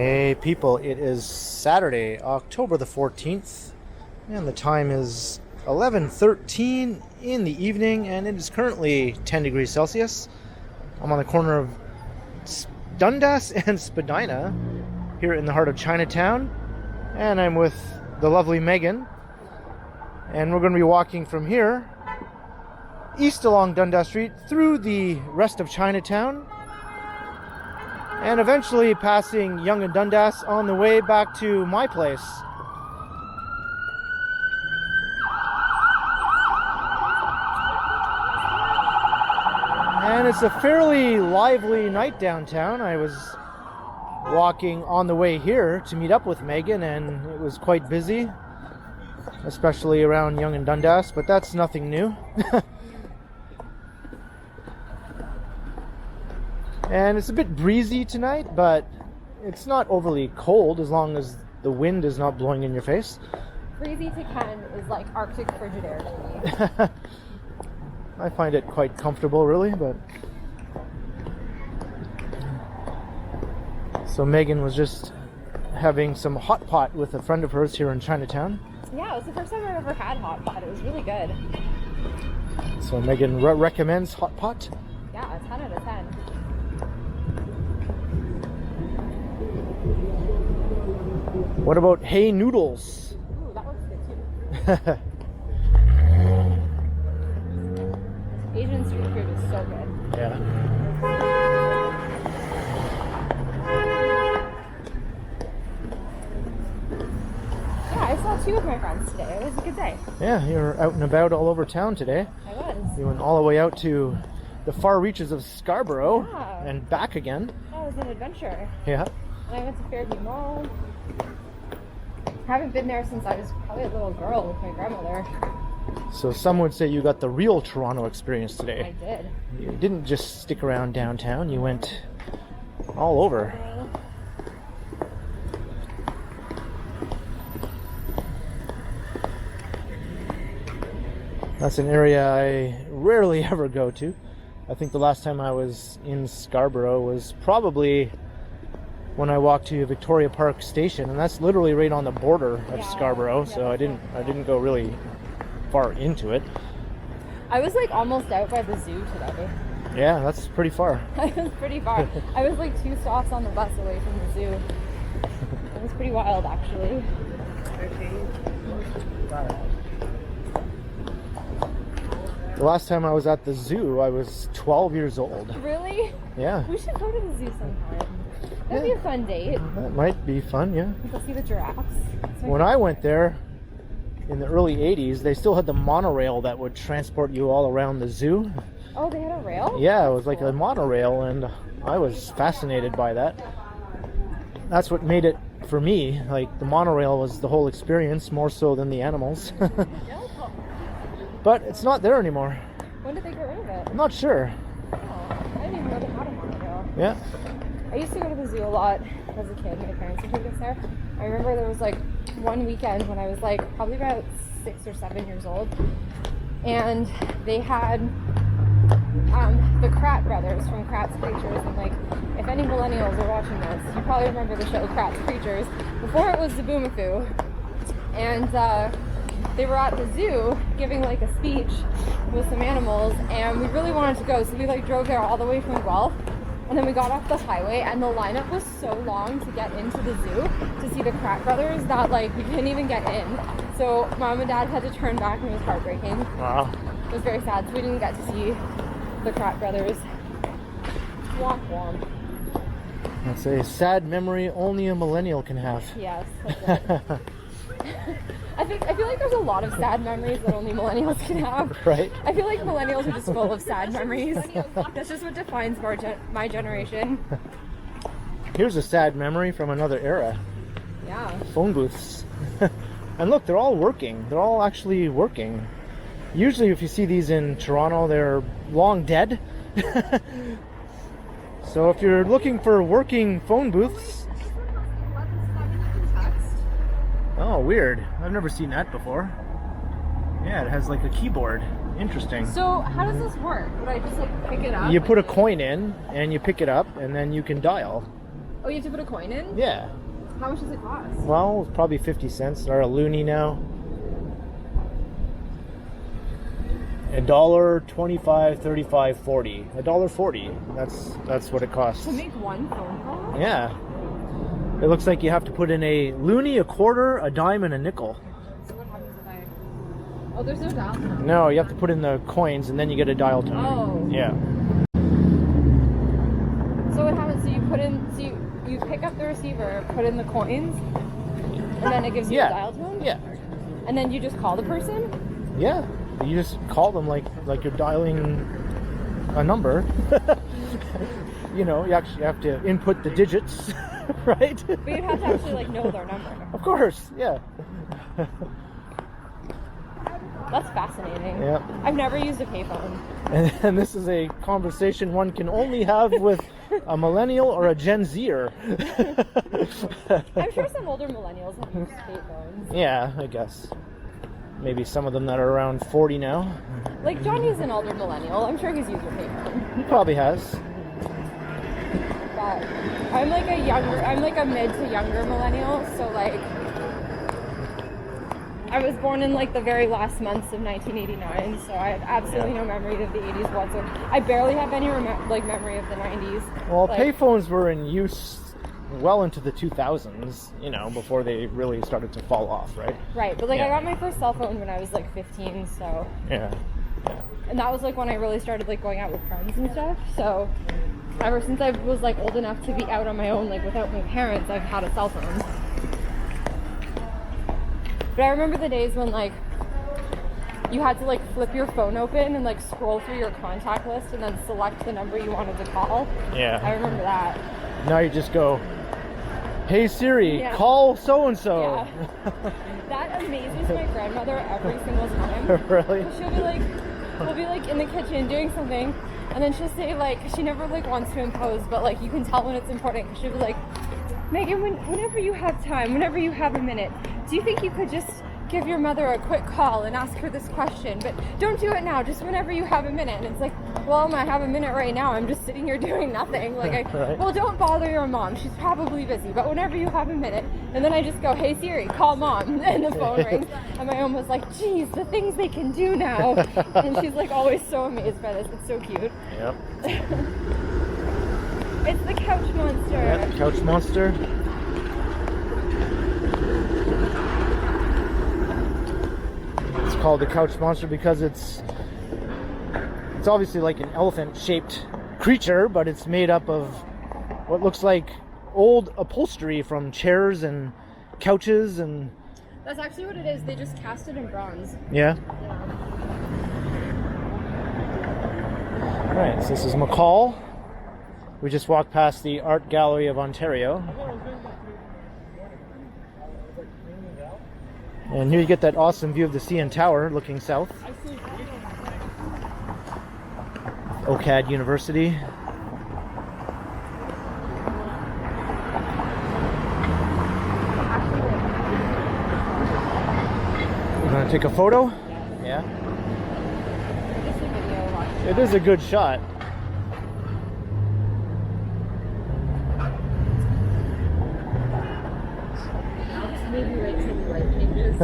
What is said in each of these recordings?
Hey people, it is Saturday, October the 14th, and the time is 11:13 in the evening, and it is currently 10 degrees Celsius. I'm on the corner of Dundas and Spadina here in the heart of Chinatown, and I'm with the lovely Meghan, and we're going to be walking from here east along Dundas Street through the rest of Chinatown, and eventually passing Yonge-Dundas on the way back to my place. And it's a fairly lively night downtown. I was walking on the way here to meet up with Meghan, and it was quite busy, especially around Yonge-Dundas, but that's nothing new. And it's a bit breezy tonight, but it's not overly cold as long as the wind is not blowing in your face. Breezy to Ken is like Arctic Frigidaire to me. I find it quite comfortable, really, but... So Meghan was just having some hot pot with a friend of hers here in Chinatown. Yeah, it was the first time I've ever had hot pot. It was really good. So Meghan recommends hot pot? Yeah, 10 out of 10. What about Hey Noodles? Ooh, that looks good too. Asian street food is so good. Yeah. Yeah, I saw two of my friends today. It was a good day. Yeah, you were out and about all over town today. I was. You went all the way out to the far reaches of Scarborough and back again. That was an adventure. Yeah. And I went to Fairview Mall. Haven't been there since I was probably a little girl with my grandmother. So some would say you got the real Toronto experience I today. did. You didn't just stick around downtown, you went all over. That's an area I rarely ever go to. I think the last time I was in Scarborough was probably when I walked to Victoria Park Station, and that's literally right on the border of Scarborough, so I didn't go really far into it. I was like almost out by the zoo today. Yeah, that's pretty far. I was pretty far. I was like 2 stops on the bus away from the zoo. It was pretty wild, actually. The last time I was at the zoo, I was 12 years old. Really? Yeah. We should go to the zoo sometime. That'd be a fun date. That might be fun, yeah. Go see the giraffes. When I went there in the early 80s, they still had the monorail that would transport you all around the zoo. Oh, they had a rail? Yeah, it was like a monorail, and I was fascinated by that. That's what made it for me. Like, the monorail was the whole experience, more so than the animals. But it's not there anymore. When did they get rid of it? I'm not sure. Oh, I didn't even know they had a monorail. Yeah. I used to go to the zoo a lot as a kid. My parents would take us there. I remember there was like one weekend when I was like probably about 6 or 7 years old, and they had the Kratt brothers from Kratt's Creatures, and like if any millennials are watching this, you probably remember the show Kratt's Creatures before it was the Boomafoo, and they were at the zoo giving like a speech with some animals, and we really wanted to go, so we like drove there all the way from Guelph. And then we got off the highway, and the lineup was so long to get into the zoo to see the Kratt brothers that like we couldn't even get in. So Mom and Dad had to turn back, and it was heartbreaking. Wow. It was very sad, so we didn't get to see the Kratt brothers. Womp womp. That's a sad memory only a millennial can have. Yes, that's right. I feel like there's a lot of sad memories that only millennials can have. Right? I feel like millennials are just full of sad memories. That's just what defines my generation. Here's a sad memory from another era. Yeah. Phone booths. And look, they're all working. They're all actually working. Usually if you see these in Toronto, they're long dead. So if you're looking for working phone booths... Oh, weird. I've never seen that before. Yeah, it has like a keyboard. Interesting. So how does this work? Would I just like pick it up? You put a coin in and you pick it up and then you can dial. Oh, you have to put a coin in? Yeah. How much does it cost? Well, it's probably 50 cents or a loonie now. $1, 25, 35, 40. $1.40. That's what it costs. To make one phone call? Yeah. It looks like you have to put in a loonie, a quarter, a dime, and a nickel. So what happens if I... Oh, there's no dial tone. No, you have to put in the coins and then you get a dial tone. Oh. Yeah. So what happens? So you put in... So you pick up the receiver, put in the coins, and then it gives you a dial tone? Yeah. And then you just call the person? Yeah. You just call them like you're dialing a number. You know, you actually have to input the digits, right? But you'd have to actually like know their number. Of course, yeah. That's fascinating. Yeah. I've never used a payphone. And this is a conversation one can only have with a millennial or a Gen Zer. I'm sure some older millennials have used payphones. Yeah, I guess. Maybe some of them that are around 40 now. Like Johnny's an older millennial. I'm sure he's used a payphone. He probably has. But I'm like a mid to younger millennial, so like I was born in like the very last months of 1989, so I have absolutely no memory of the 80s whatsoever. I barely have any memory of the 90s. Well, like, payphones were in use well into the 2000s, you know, before they really started to fall off, right? Right, but like I got my first cell phone when I was like 15, so yeah. And that was like when I really started like going out with friends and stuff. So ever since I was like old enough to be out on my own, like without my parents, I've had a cell phone. But I remember the days when like you had to like flip your phone open and like scroll through your contact list and then select the number you wanted to call. Yeah. I remember that. Now you just go, "Hey Siri, call so-and-so." Yeah. That amazes my grandmother every single time. Really? She'll be like, we'll be like in the kitchen doing something, and then she'll say like, she never like wants to impose, but like you can tell when it's important. She'll be like, "Megan, whenever you have time, whenever you have a minute, do you think you could just give your mother a quick call and ask her this question? But don't do it now, just whenever you have a minute." And it's like, well, I have a minute right now. I'm just sitting here doing nothing. Like, well, don't bother your mom. She's probably busy, but whenever you have a minute. And then I just go, "Hey Siri, call mom." And the phone rings. And my mom was like, "Geez, the things they can do now." And she's like always so amazed by this. It's so cute. Yep. It's the couch monster. Yeah, the couch monster. It's called the couch monster because it's obviously like an elephant-shaped creature, but it's made up of what looks like old upholstery from chairs and couches and... That's actually what it is. They just cast it in bronze. Yeah? Alright, so this is McCall. We just walked past the Art Gallery of Ontario. And here you get that awesome view of the CN Tower looking south. OCAD University. You want to take a photo? Yeah. It is a good shot. Maybe wait till the light changes.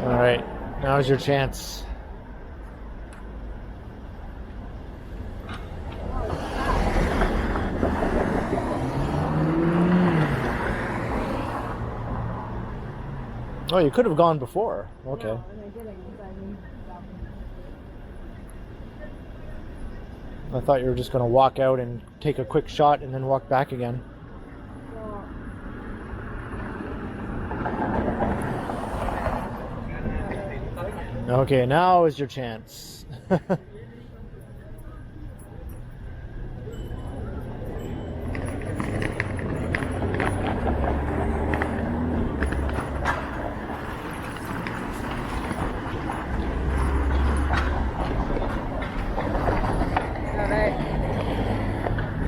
All right, now's your chance. Oh, you could have gone before. Okay. No, and I didn't because I thought you were just going to walk out and take a quick shot and then walk back again. Okay, now is your chance.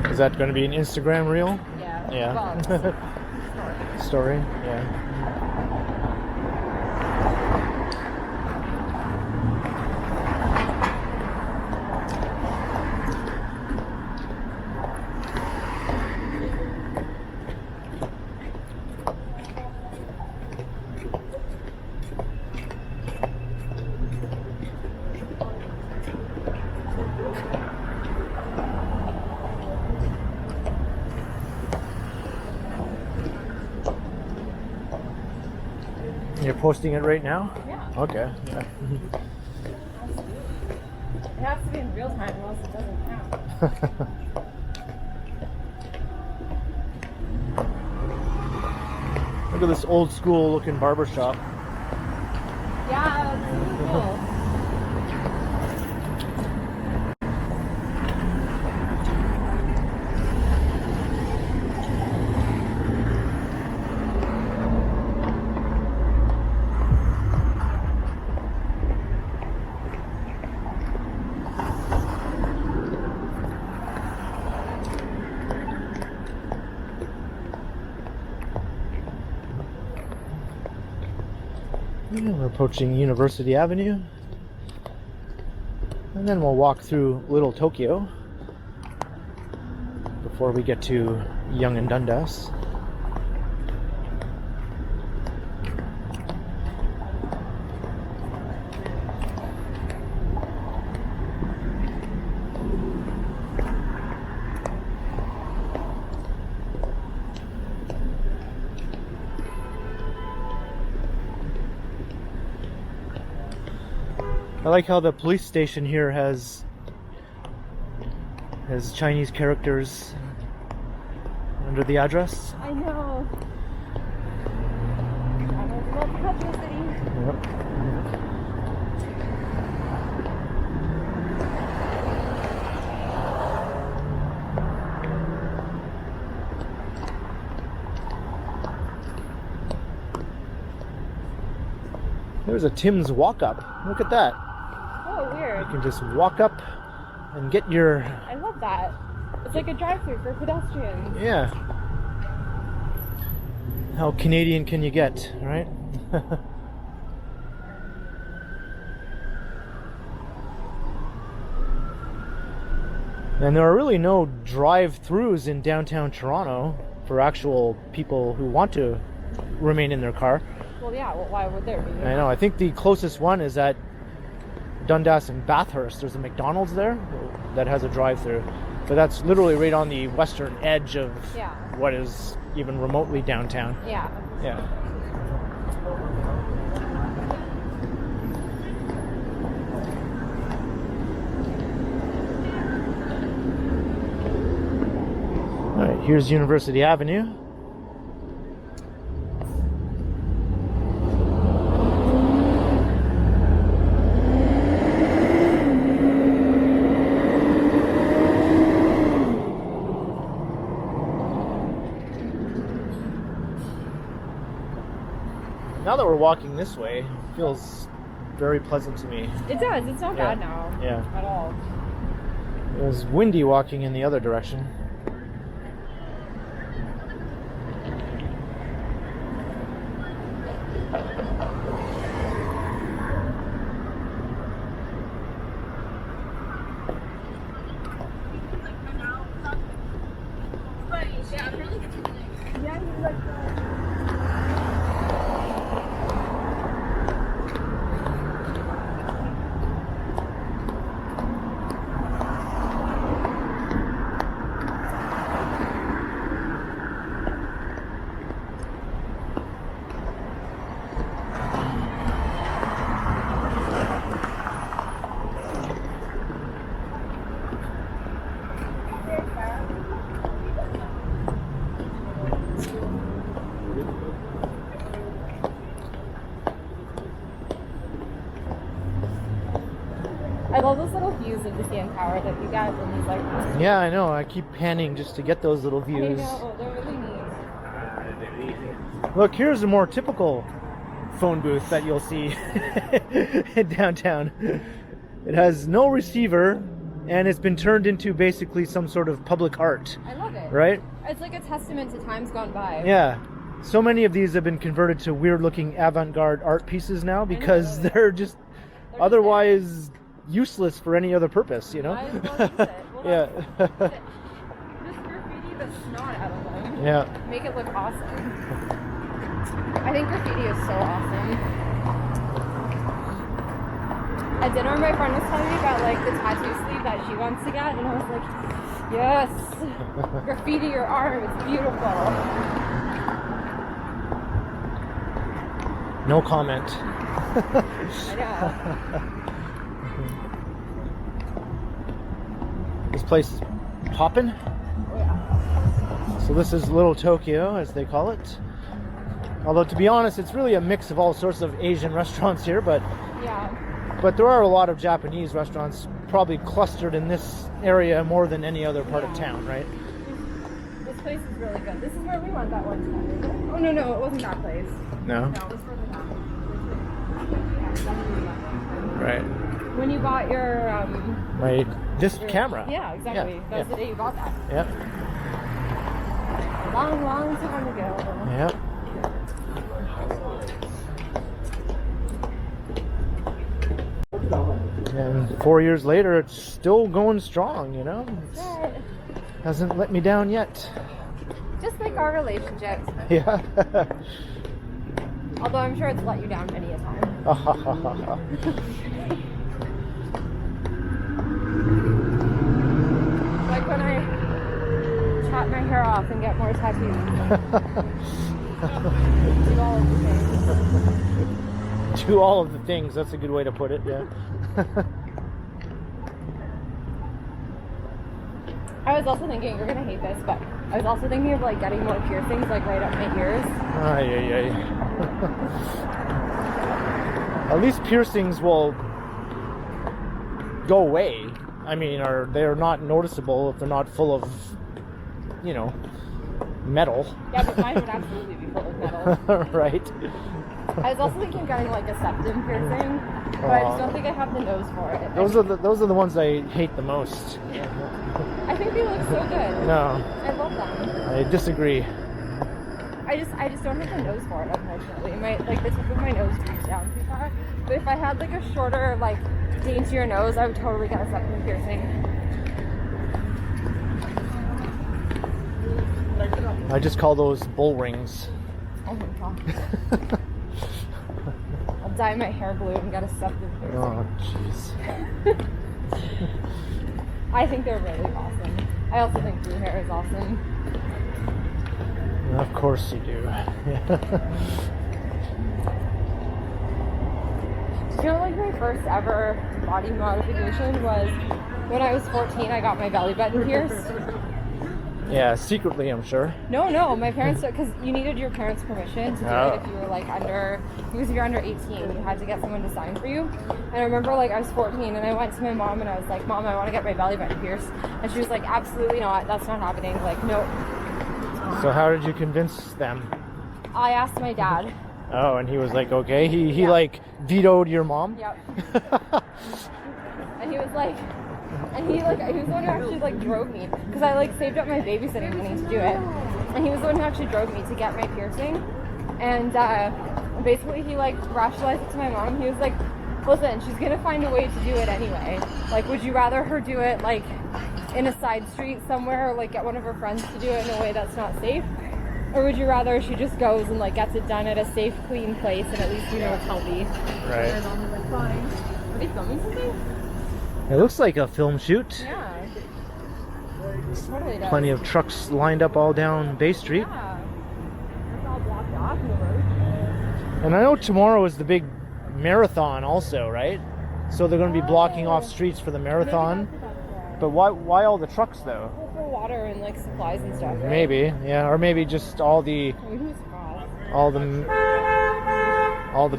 Is that going to be an Instagram reel? Yeah. Yeah. Well, story. Yeah. You're posting it right now? Yeah. Okay. Yeah. It has to be in real time, or else it doesn't count. Look at this old school looking barber shop. Yeah, it's really cool. And we're approaching University Avenue. And then we'll walk through Little Tokyo before we get to Yonge-Dundas. I like how the police station here has Chinese characters under the address. I know. I love Cultural City. Yep. There's a Tim's walk up. Look at that. Oh, weird. You can just walk up and get your... I love that. It's like a drive-thru for pedestrians. Yeah. How Canadian can you get, right? And there are really no drive-thrus in downtown Toronto for actual people who want to remain in their car. Well, yeah, well, why would there be? I know. I think the closest one is at Dundas and Bathurst. There's a McDonald's there that has a drive-thru, but that's literally right on the western edge of what is even remotely downtown. Yeah. Yeah. All right, here's University Avenue. Now that we're walking this way, it feels very pleasant to me. It does. It's not bad now. Yeah. At all. It was windy walking in the other direction. I love those little views of the CN Tower that you get when these like. Yeah, I know. I keep panning just to get those little views. I know, they're really neat. Look, here's a more typical phone booth that you'll see in downtown. It has no receiver, and it's been turned into basically some sort of public art. I love it. Right? It's like a testament to times gone by. Yeah. So many of these have been converted to weird-looking avant-garde art pieces now because they're just otherwise useless for any other purpose, you know? Might as well use it. Well, Yeah. just graffiti the snot out of them. Yeah. Make it look awesome. I think graffiti is so awesome. At dinner, my friend was telling me about like the tattoo sleeve that she wants to get, and I was like, yes, graffiti your arm, it's beautiful. No comment. I know. This place is poppin'. Oh, yeah. So this is Little Tokyo, as they call it. Although, to be honest, it's really a mix of all sorts of Asian restaurants here, but Yeah. there are a lot of Japanese restaurants probably clustered in this area more than any other part of town, right? This place is really good. This is where we went that one time. Oh, no, it wasn't that place. No? No, it was further down. Right. When you bought your This camera. Yeah, exactly. That was the day you bought that. Yep. A long, long time ago. Yep. And 4 years later, it's still going strong, you know? Right. Hasn't let me down yet. Just like our relationships. Yeah. Although I'm sure it's let you down many a time. Like when I chop my hair off and get more tattoos. Do all of the things. Do all of the things. That's a good way to put it, yeah. I was also thinking, you're gonna hate this, but I was also thinking of like getting more piercings like right up my ears. Ay. At least piercings will go away. I mean, they're not noticeable if they're not full of, you know, metal. Yeah, but mine would absolutely be full of metal. Right. I was also thinking of getting like a septum piercing, but I just don't think I have the nose for it. Those are the ones I hate the most. I think they look so good. No, I love them. I disagree. I just don't have the nose for it, unfortunately. The tip of my nose reaches down too far. But if I had like a shorter, like daintier nose, I would totally get a septum piercing. I just call those bull rings. Oh my god. I'll dye my hair blue and get a septum piercing. Oh, jeez. I think they're really awesome. I also think blue hair is awesome. Of course you do. You know, like my first ever body modification was when I was 14. I got my belly button pierced. Yeah, secretly, I'm sure. No, my parents, because you needed your parents' permission to do it if you were like because if you're under 18, you had to get someone to sign for you. And I remember like I was 14 and I went to my mom and I was like, Mom, I want to get my belly button pierced. And she was like, absolutely not, that's not happening. Like, no. So how did you convince them? I asked my dad. Oh, and he was like, okay. He like vetoed your mom? Yep. And he was like, he was the one who actually like drove me, because I like saved up my babysitting money to do it, and he was the one who actually drove me to get my piercing. And basically he like rationalized it to my mom. He was like, listen, she's gonna find a way to do it anyway. Like, would you rather her do it like in a side street somewhere, or like get one of her friends to do it in a way that's not safe, or would you rather she just goes and like gets it done at a safe, clean place, and at least you know it's healthy? Right. And my mom was like, fine. Are they filming something? It looks like a film shoot. Yeah. It totally does. Plenty of trucks lined up all down Bay Street. Yeah. It's all blocked off in the road. And I know tomorrow is the big marathon also, right? So they're going to be blocking off streets for the marathon. But why all the trucks though? For water and like supplies and stuff. Right? Maybe, yeah, or maybe just all the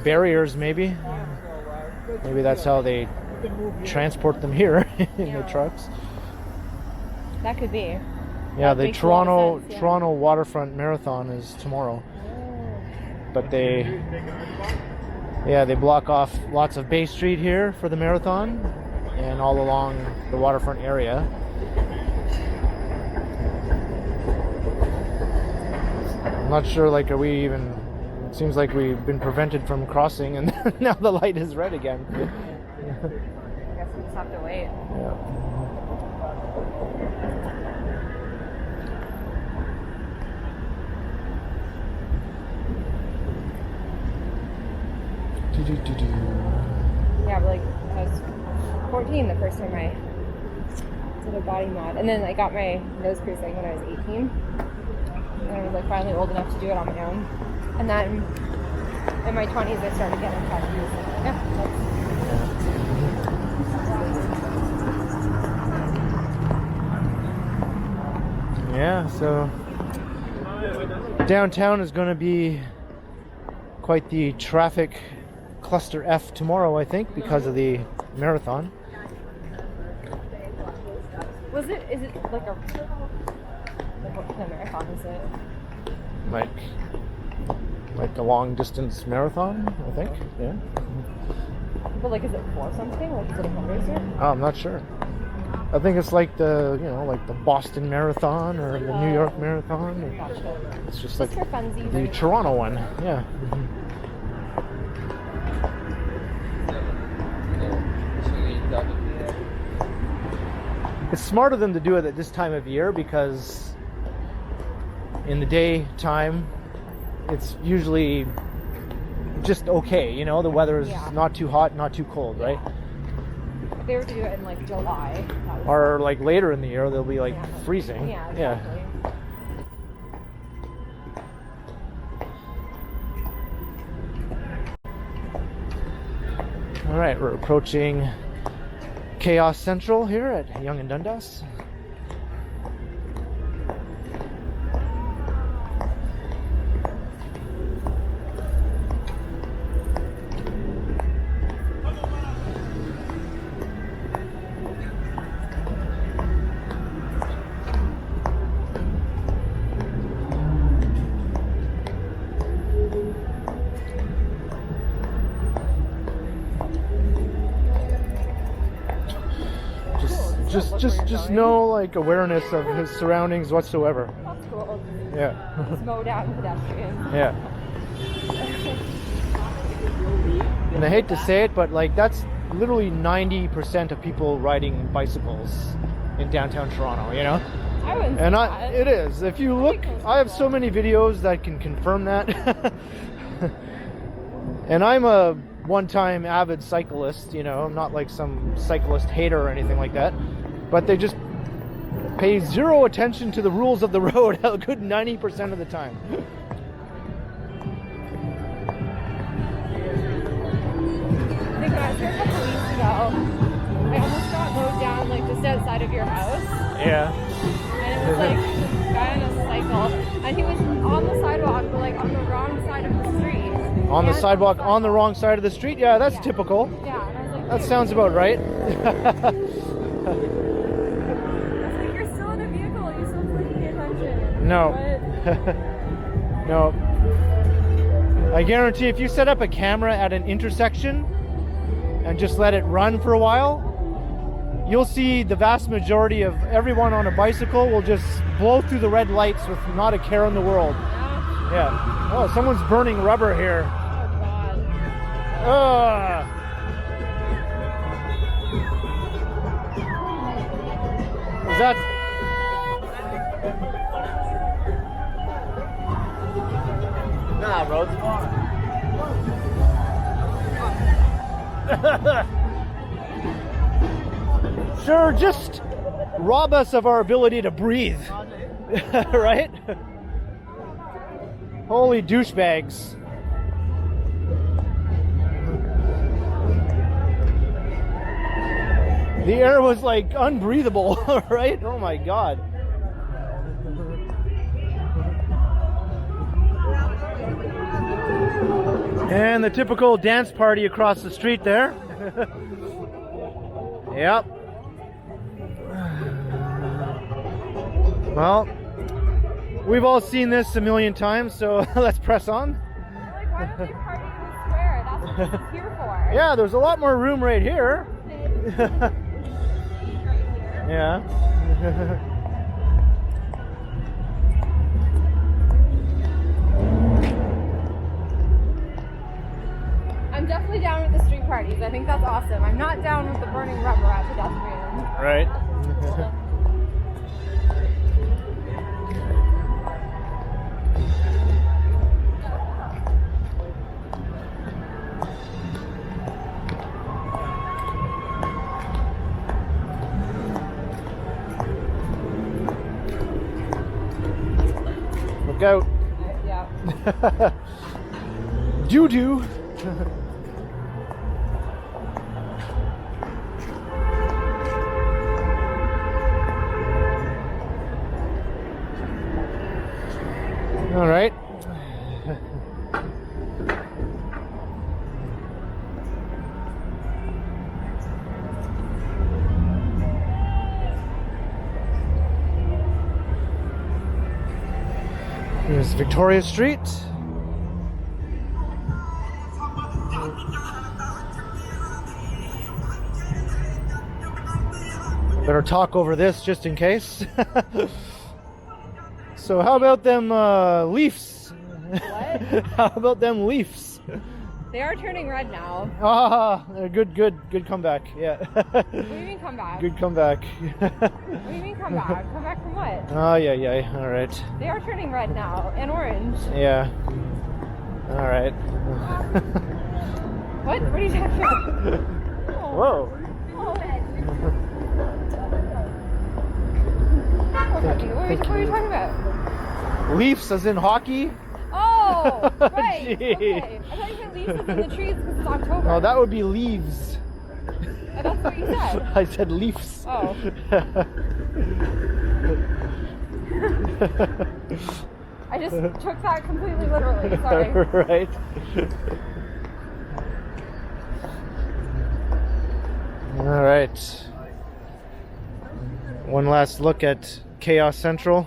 barriers. Maybe that's how they transport them here in the trucks. That could be. Yeah, That the makes a lot of sense, yeah. Toronto Waterfront Marathon is tomorrow. But they block off lots of Bay Street here for the marathon and all along the waterfront area. I'm not sure, like, are we even... It seems like we've been prevented from crossing, and now the light is red again. I guess we just have to wait. Yeah. Yeah, but like I was 14 the first time I did a body mod, and then I got my nose piercing when I was 18, and I was like finally old enough to do it on my own. And then in my 20s I started getting tattoos. Yeah, so downtown is going to be quite the traffic cluster F tomorrow, I think, because of the marathon. Is it like a, what kind of marathon is it? Like a long distance marathon, I think. Yeah. But like, is it for something? Like, is it a fundraiser? Oh, I'm not sure. I think it's like the, like the Boston Marathon or the New York Marathon. Gotcha. It's just like for funsies, the right? Toronto one. Yeah. It's smart of them to do it at this time of year because in the daytime it's usually just okay, the weather is not too hot, not too cold, right? If they were to do it in like July, Or like later in the year they'll be like freezing. Yeah, exactly. All right, we're approaching Chaos Central here at Yonge-Dundas. Just no like awareness of his surroundings whatsoever. That's cool. Yeah. Just mow down pedestrians. Yeah. And I hate to say it, but like that's literally 90% of people riding bicycles in downtown Toronto, I wouldn't say that. It is. If you look, I have so many videos that can confirm that. And I'm a one-time avid cyclist, I'm not like some cyclist hater or anything like that. But they just pay zero attention to the rules of the road a good 90% of the time. I think when I was here a couple weeks ago, I almost got mowed down like just outside of your house. Yeah. And it was like a guy on a cycle, and he was on the sidewalk, but like on the wrong side of the street. On the sidewalk, on the wrong side of the street? Yeah, that's typical. Yeah, and I was like, That sounds about right. you're still in a vehicle, you're still paying attention. No. But... No. I guarantee if you set up a camera at an intersection and just let it run for a while, you'll see the vast majority of everyone on a bicycle will just blow through the red lights with not a care in the world. Yeah. Oh, someone's burning rubber here. Oh, God. Is that... Nah, bro, it's fine. Sure, just rob us of our ability to breathe. Right? Holy douchebags. The air was like unbreathable, right? Oh my God. And the typical dance party across the street there. Yep. Well, we've all seen this a million times, so let's press on. Like, why don't we party in the square? That's what this is here for. Yeah, there's a lot more room right here. Yeah. not down with the burning rubber at pedestrians. Right. Look out. Yeah. Doo-doo. All right. Here's Victoria Street. Better talk over this just in case. So how about them Leafs? What? How about them Leafs? They are turning red now. Ah, good comeback. Yeah. What do you mean come back? Good comeback. What do you mean come back? Come back from what? Oh yeah. All right. They are turning red now and orange. Yeah. All right. What? What are you talking about? Whoa. Oh. What are you talking about? Leafs as in hockey? Oh, right. Gee. Okay. I thought you said leaves is in the trees because it's October. Oh, that would be leaves. That's what you said. I said leafs. Oh. I just took that completely literally. Sorry. Right. All right. One last look at Chaos Central.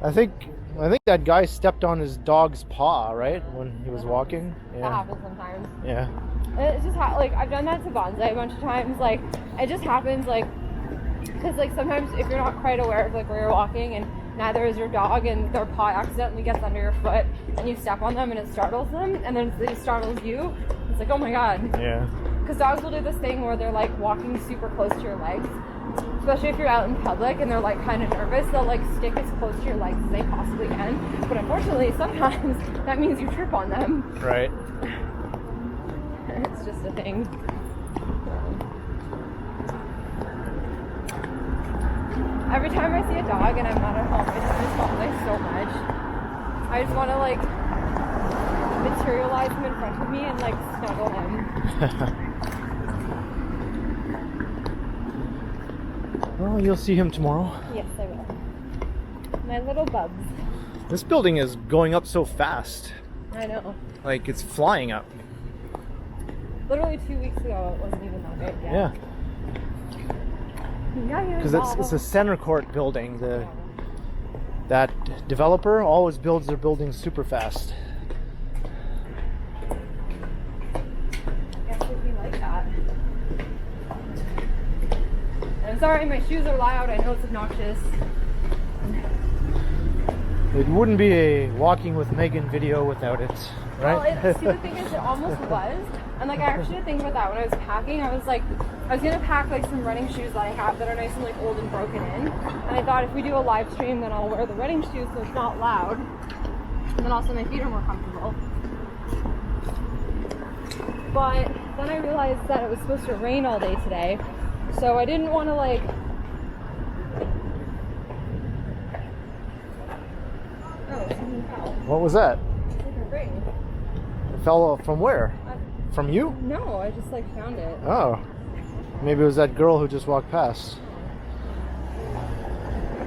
I think that guy stepped on his dog's paw, right, when he was walking. That Yeah. happens sometimes. Yeah. It's just like I've done that to bonsai a bunch of times. Like it just happens, like because like sometimes if you're not quite aware of like where you're walking and neither is your dog and their paw accidentally gets under your foot and you step on them and it startles them and then it startles you. It's like, oh my god. Yeah. Because dogs will do this thing where they're like walking super close to your legs, especially if you're out in public and they're like kind of nervous. They'll like stick as close to your legs as they possibly can. But unfortunately, sometimes that means you trip on them. Right. It's just a thing. Every time I see a dog and I'm not at home, I just miss bonsai so much. I just want to like materialize him in front of me and like snuggle him. Well, you'll see him tomorrow. Yes, I will. My little bubs. This building is going up so fast. I know. Like, it's flying up. Literally 2 weeks ago, it wasn't even that big yet. Yeah. Because it's a center court building. That developer always builds their buildings super fast. I guess it'd be like that. And I'm sorry, my shoes are loud. I know it's obnoxious. It wouldn't be a walking with Meghan video without it, right? Well, see, the thing is, it almost was. And like, I actually did think about that when I was packing. I was gonna pack like some running shoes that I have that are nice and like old and broken in. And I thought if we do a live stream, then I'll wear the running shoes so it's not loud. And then also my feet are more comfortable. But then I realized that it was supposed to rain all day today. So I didn't want to like... Oh, something fell. What was that? It's like a ring. It fell from where? From you? No, I just like found it. Oh. Maybe it was that girl who just walked past.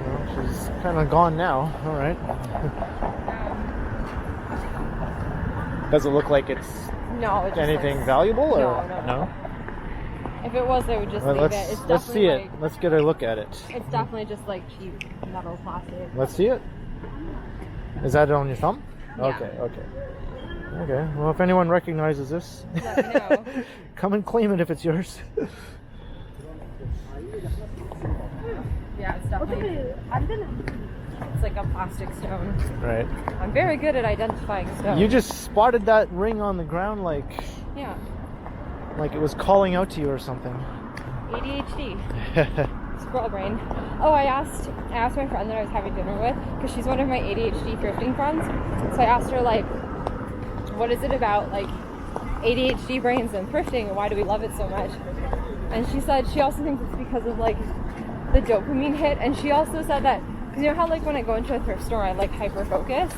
Well, she's kind of gone now. All right. Does it look like it's No, it's just anything like, valuable? Or No. If it was, I would just Well, leave it. It's let's see definitely it. Let's get a look at it. It's definitely just like cheap metal plastic. Let's see it. Is that on your thumb? Yeah. Okay. Well, if anyone recognizes this, Let me know. come and claim it if it's yours. Yeah, it's definitely. It's like a plastic stone. Right. I'm very good at identifying stones. You just spotted that ring on the ground, like. Yeah. Like it was calling out to you or something. ADHD. Squirrel brain. Oh, I asked my friend that I was having dinner with, because she's one of my ADHD thrifting friends. So I asked her, like, what is it about, like, ADHD brains and thrifting, and why do we love it so much? And she said she also thinks it's because of, like, the dopamine hit. And she also said that, because you know how, like, when I go into a thrift store, I, like, hyper focus,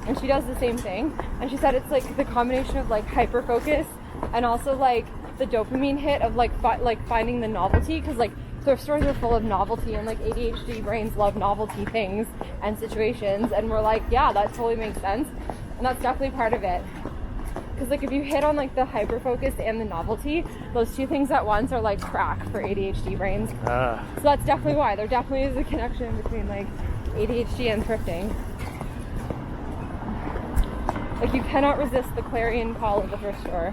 and she does the same thing. And she said it's, like, the combination of, like, hyper focus and also, like, the dopamine hit of, like, finding the novelty, because, like, thrift stores are full of novelty, and, like, ADHD brains love novelty things and situations, and we're like, yeah, that totally makes sense. And that's definitely part of it. Because, like, if you hit on, like, the hyper focus and the novelty, those two things at once are, like, crack for ADHD brains. So that's definitely why. There definitely is a connection between, like, ADHD and thrifting. Like, you cannot resist the clarion call of the thrift store.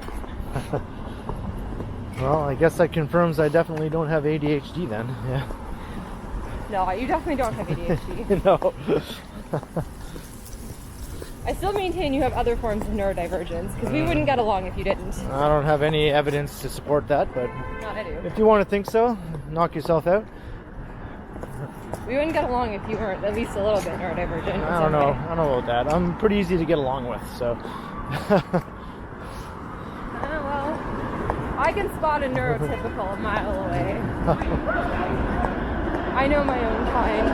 Well, I guess that confirms I definitely don't have ADHD then. Yeah. No, you definitely don't have ADHD. No. I still maintain you have other forms of neurodivergence, because we wouldn't get along if you didn't. I don't have any evidence to support that, but No, I do. if you want to think so, knock yourself out. We wouldn't get along if you weren't at least a little bit neurodivergent. I don't know. I don't know about that. I'm pretty easy to get along with, so. Well, I can spot a neurotypical a mile away. I know my own kind.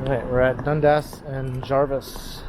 Alright, we're at Dundas and Jarvis.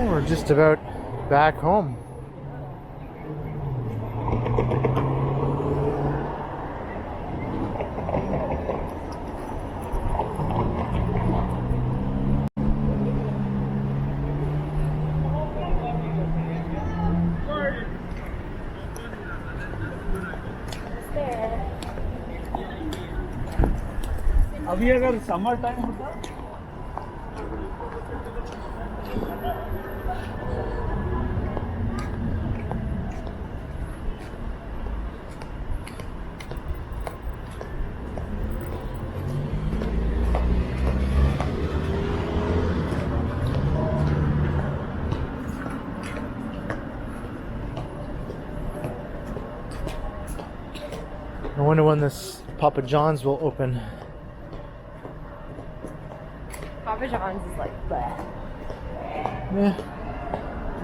We're just about back home. अभी अगर summer time होता I wonder when this Papa John's will open. Papa John's is like, bleh. Yeah,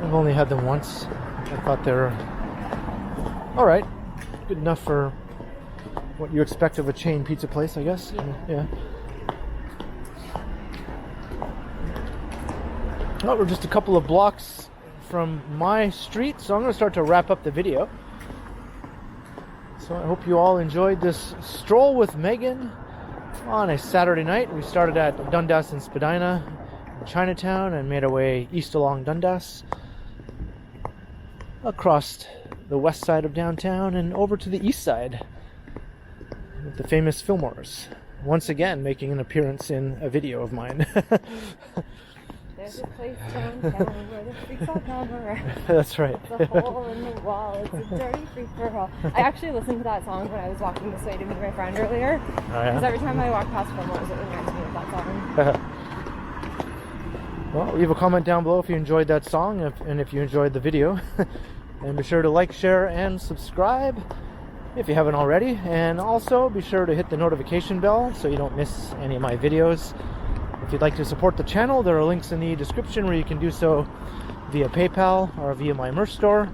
I've only had them once. I thought they were alright. Good enough for what you expect of a chain pizza place, I guess. Yeah. Well, we're just a couple of blocks from my street, so I'm going to start to wrap up the video. So I hope you all enjoyed this stroll with Meghan on a Saturday night. We started at Dundas and Spadina, Chinatown, and made our way east along Dundas, across the west side of downtown, and over to the east side with the famous Fillmores. Once again, making an appearance in a video of mine. There's a place downtown where the freaks all come around. That's right. It's a hole in the wall. It's a dirty free for all. I actually listened to that song when I was walking this way to meet my friend earlier. Oh, Because yeah? every time I walk past Fillmore's, it reminds me of that song. Well, leave a comment down below if you enjoyed that song and if you enjoyed the video. And be sure to like, share, and subscribe if you haven't already. And also be sure to hit the notification bell so you don't miss any of my videos. If you'd like to support the channel, there are links in the description where you can do so via PayPal or via my merch store,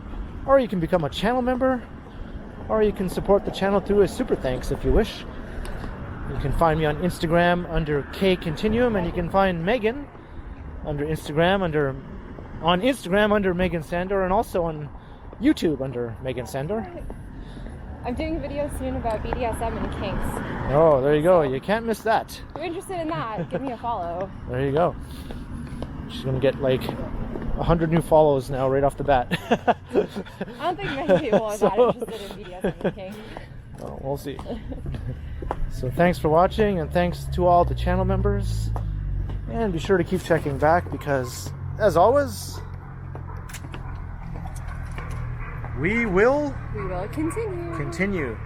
or you can become a channel member, or you can support the channel through a super thanks if you wish. You can find me on Instagram under KContinuum, and you can find Meghan under Instagram under Meghan Sandor, and also on YouTube under Meghan Sandor. I'm doing a video soon about BDSM and kinks. Oh, there you go. You can't miss that. If you're interested in that, give me a follow. There you go. She's gonna get like 100 new follows now right off the bat. I don't think many people are that interested in BDSM and kinks. Well, we'll see. So thanks for watching, and thanks to all the channel members. And be sure to keep checking back because, as always, we will We will continue. continue.